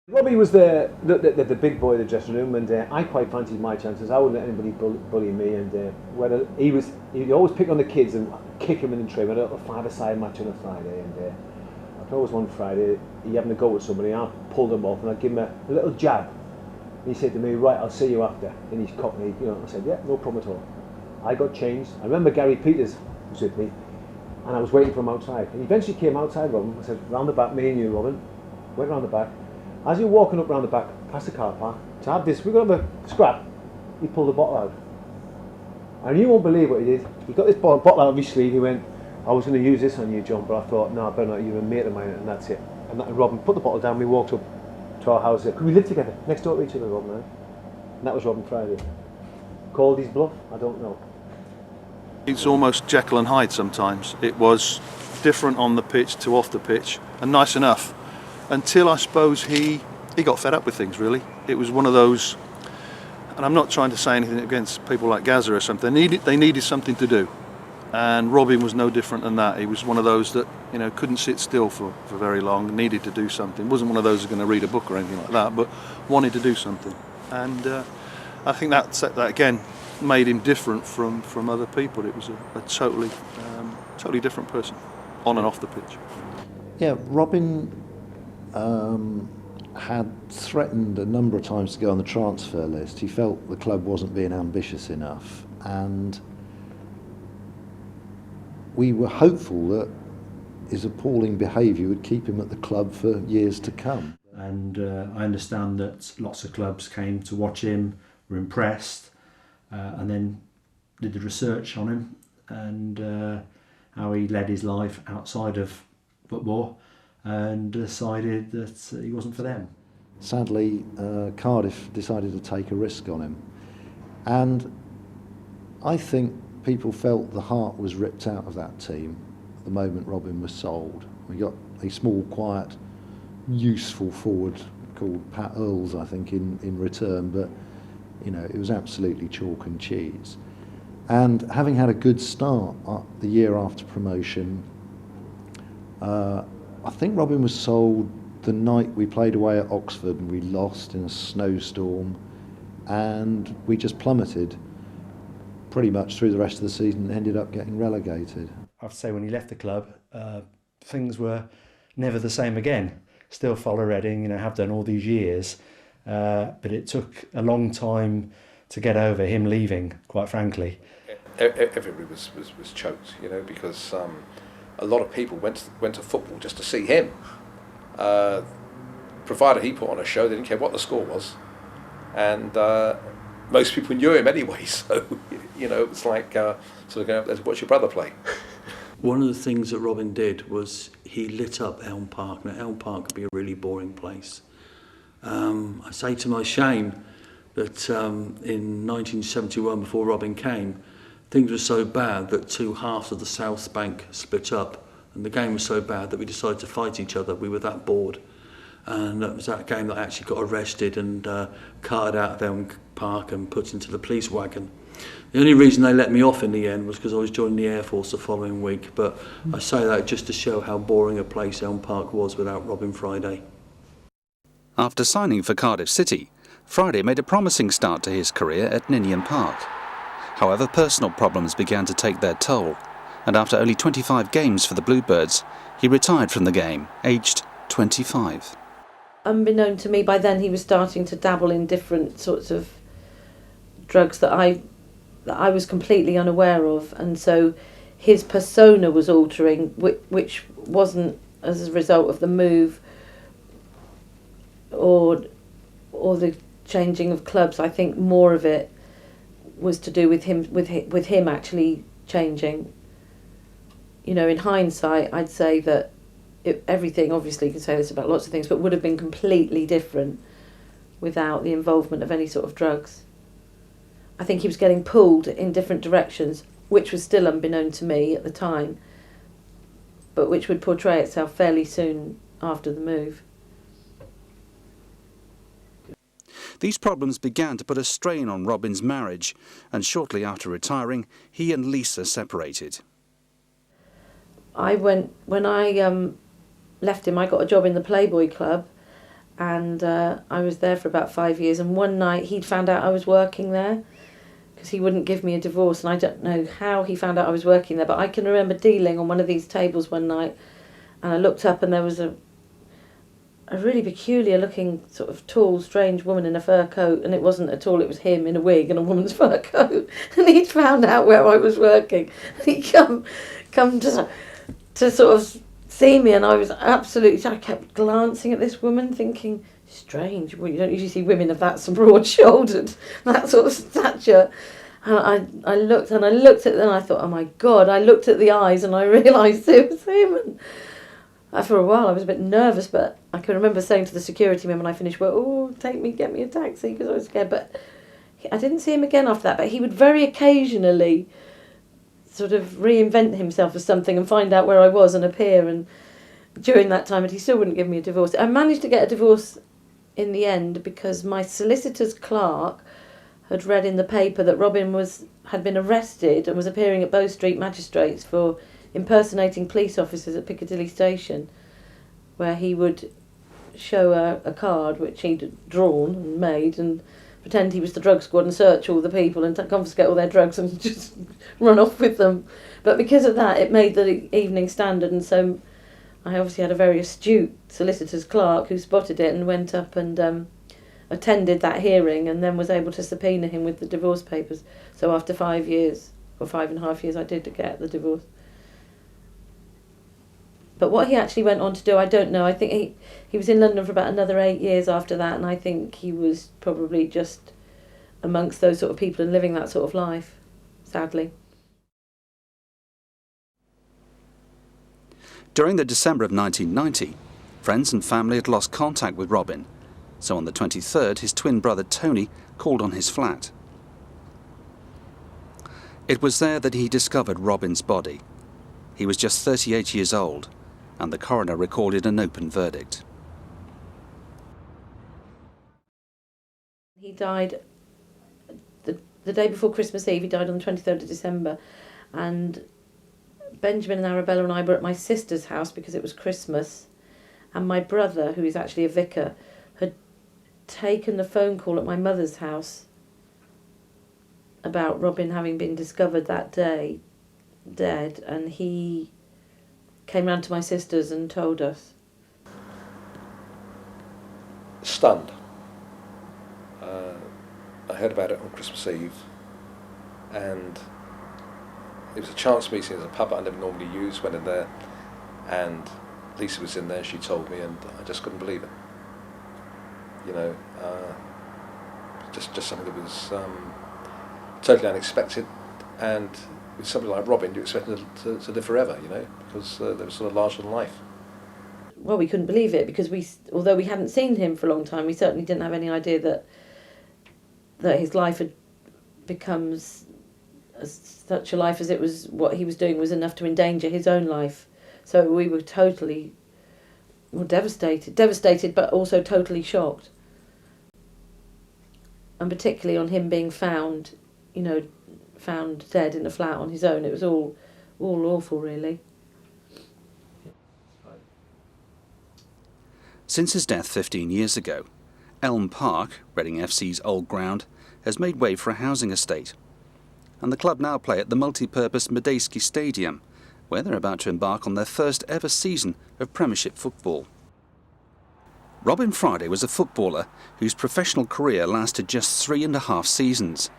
Robbie was the big boy of the dressing room, and I quite fancied my chances. I wouldn't let anybody bully me, and he'd always pick on the kids and kick him in the train. We had a five-a-side match on a Friday, and I thought it was one Friday, he having to go with somebody, I pulled him off and I give him a little jab. And he said to me, right, I'll see you after. In his cockney, I said, yeah, no problem at all. I got changed. I remember Gary Peters was with me, and I was waiting for him outside. And he eventually came outside, Robin. I said, round the back, me and you, Robin. Went round the back. As you're walking up round the back, past the car park, to have this, we're going to have a scrap, he pulled the bottle out. And you won't believe what he did. He got this bottle out of his sleeve, he went, I was going to use this on you, John, but I thought, no, I better not, you're a mate of mine, and that's it. And Robin put the bottle down, we walked up to our house. Could we live together, next door to each other, Robin? And that was Robin Friday. Called his bluff? I don't know. It's almost Jekyll and Hyde sometimes. It was different on the pitch to off the pitch, and nice enough. Until I suppose he got fed up with things, really. It was one of those, and I'm not trying to say anything against people like Gazza or something, they needed something to do. And Robin was no different than that. He was one of those that couldn't sit still for very long, needed to do something. Wasn't one of those who's going to read a book or anything like that, but wanted to do something. And I think that again made him different from other people. It was a totally different person, on and off the pitch. Yeah, Robin had threatened a number of times to go on the transfer list. He felt the club wasn't being ambitious enough, and we were hopeful that his appalling behaviour would keep him at the club for years to come. And I understand that lots of clubs came to watch him, were impressed, and then did the research on him and how he led his life outside of football, and decided that he wasn't for them. Sadly, Cardiff decided to take a risk on him, and I think people felt the heart was ripped out of that team the moment Robin was sold. We got a small, quiet, useful forward called Pat Earls, I think, in return, but it was absolutely chalk and cheese. And having had a good start the year after promotion, I think Robin was sold the night we played away at Oxford and we lost in a snowstorm, and we just plummeted pretty much through the rest of the season and ended up getting relegated. I have to say, when he left the club, things were never the same again. Still follow Reading, have done all these years, but it took a long time to get over him leaving, quite frankly. Everybody was choked, because a lot of people went to football just to see him. Provided he put on a show, they didn't care what the score was, and most people knew him anyway. So it was like sort of going, let's watch your brother play. One of the things that Robin did was he lit up Elm Park. Now, Elm Park could be a really boring place. I say to my shame that in 1971, before Robin came, things were so bad that two halves of the South Bank split up, and the game was so bad that we decided to fight each other. We were that bored. And it was that game that I actually got arrested and carted out of Elm Park and put into the police wagon. The only reason they let me off in the end was because I was joining the Air Force the following week, but I say that just to show how boring a place Elm Park was without Robin Friday. After signing for Cardiff City, Friday made a promising start to his career at Ninian Park. However, personal problems began to take their toll, and after only 25 games for the Bluebirds, he retired from the game, aged 25. Unbeknown to me, by then he was starting to dabble in different sorts of drugs that I was completely unaware of, and so his persona was altering, which wasn't as a result of the move or the changing of clubs. I think more of it was to do with him actually changing. In hindsight, I'd say that everything, obviously you can say this about lots of things, but would have been completely different without the involvement of any sort of drugs. I think he was getting pulled in different directions, which was still unbeknown to me at the time, but which would portray itself fairly soon after the move. These problems began to put a strain on Robin's marriage, and shortly after retiring, he and Lisa separated. When I left him, I got a job in the Playboy Club, and I was there for about 5 years, and one night he'd found out I was working there, because he wouldn't give me a divorce, and I don't know how he found out I was working there, but I can remember dealing on one of these tables one night, and I looked up and there was a really peculiar looking sort of tall, strange woman in a fur coat, and it wasn't at all, it was him in a wig and a woman's fur coat, and he'd found out where I was working, and he'd come to sort of see me, and I was absolutely, I kept glancing at this woman thinking, strange, well, you don't usually see women of that broad-shouldered, that sort of stature. And I looked at them and I thought, oh my God, I looked at the eyes and I realised it was him. And for a while I was a bit nervous, but I can remember saying to the security man when I finished work, oh, take me, get me a taxi, because I was scared. But I didn't see him again after that, but he would very occasionally sort of reinvent himself as something and find out where I was and appear, and during that time, and he still wouldn't give me a divorce. I managed to get a divorce in the end because my solicitor's clerk had read in the paper that Robin had been arrested and was appearing at Bow Street Magistrates for impersonating police officers at Piccadilly Station, where he would show a card which he'd drawn and made and pretend he was the drug squad and search all the people and confiscate all their drugs and just run off with them. But because of that, it made the Evening Standard, and so I obviously had a very astute solicitor's clerk who spotted it and went up and attended that hearing, and then was able to subpoena him with the divorce papers. So after 5 years, or 5.5 years, I did get the divorce. But what he actually went on to do, I don't know. I think he was in London for about another 8 years after that, and I think he was probably just amongst those sort of people and living that sort of life, sadly. During the December of 1990, friends and family had lost contact with Robin, so on the 23rd his twin brother Tony called on his flat. It was there that he discovered Robin's body. He was just 38 years old, and the coroner recorded an open verdict. He died the day before Christmas Eve. He died on the 23rd of December, and Benjamin and Arabella and I were at my sister's house because it was Christmas, and my brother, who is actually a vicar, had taken the phone call at my mother's house about Robin having been discovered that day dead, and he came round to my sister's and told us. Stunned. I heard about it on Christmas Eve, and it was a chance meeting at a pub I never normally use. Went in there, and Lisa was in there. She told me, and I just couldn't believe it. You know, just something that was totally unexpected, and with somebody like Robin, you expect him to live forever. You know, because they were sort of larger than life. Well, we couldn't believe it because although we hadn't seen him for a long time, we certainly didn't have any idea that his life had become such a life as it was. What he was doing was enough to endanger his own life. So we were totally devastated, but also totally shocked. And particularly on him being found dead in a flat on his own. It was all awful, really. Since his death 15 years ago, Elm Park, Reading FC's old ground, has made way for a housing estate. And the club now play at the multi-purpose Medeski Stadium, where they're about to embark on their first ever season of Premiership football. Robin Friday was a footballer whose professional career lasted just 3.5 seasons,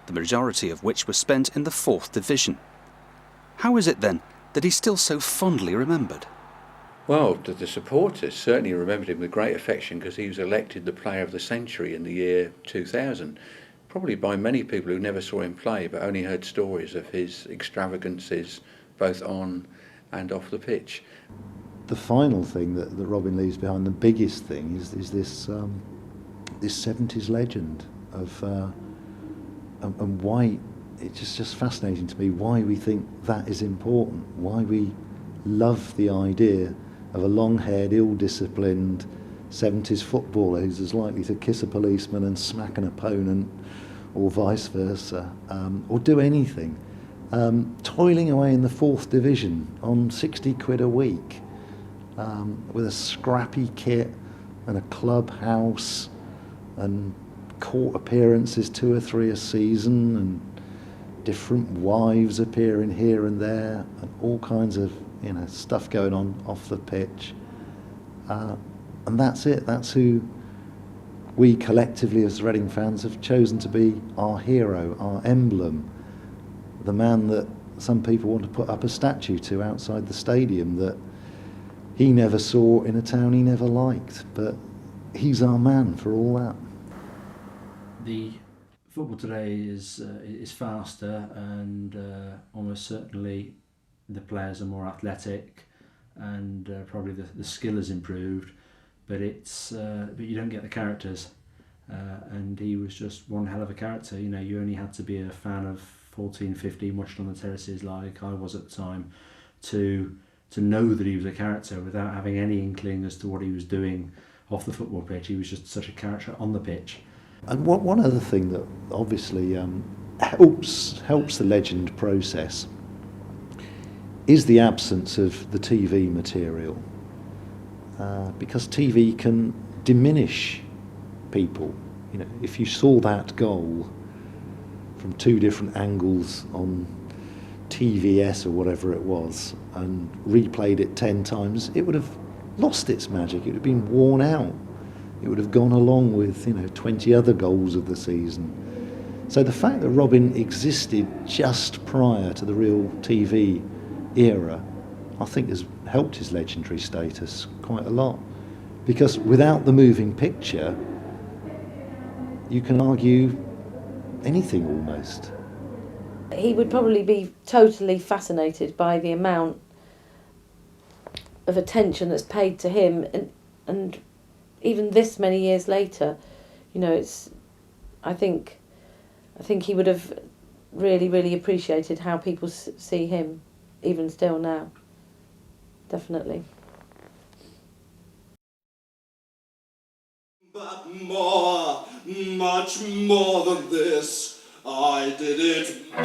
the majority of which were spent in the 4th Division. How is it then that he's still so fondly remembered? Well, the supporters certainly remembered him with great affection because he was elected the Player of the Century in the year 2000, probably by many people who never saw him play but only heard stories of his extravagances both on and off the pitch. The final thing that Robin leaves behind, the biggest thing, is this 70s legend of and why it's just fascinating to me why we think that is important, why we love the idea of a long-haired, ill-disciplined 70s footballer who's as likely to kiss a policeman and smack an opponent, or vice versa, or do anything, toiling away in the 4th Division on 60 quid a week, with a scrappy kit and a clubhouse and court appearances, 2 or 3 a season, and different wives appearing here and there, and all kinds of stuff going on off the pitch. And that's it. That's who we collectively as Reading fans have chosen to be our hero, our emblem, the man that some people want to put up a statue to outside the stadium that he never saw in a town he never liked, but he's our man for all that. The football today is faster, and almost certainly the players are more athletic, and probably the skill has improved, but you don't get the characters, and he was just one hell of a character. You only had to be a fan of 14, 15, watched on the terraces like I was at the time, to know that he was a character without having any inkling as to what he was doing off the football pitch. He was just such a character on the pitch. And one other thing that obviously helps the legend process is the absence of the TV material, because TV can diminish people. If you saw that goal from 2 different angles on TVS or whatever it was and replayed it 10 times, it would have lost its magic. It would have been worn out. It would have gone along with 20 other goals of the season. So the fact that Robin existed just prior to the real TV era, I think has helped his legendary status quite a lot, because without the moving picture you can argue anything almost. He would probably be totally fascinated by the amount of attention that's paid to him, and even this many years later, I think he would have really, really appreciated how people see him, even still now. Definitely. But more, much more than this, I did it by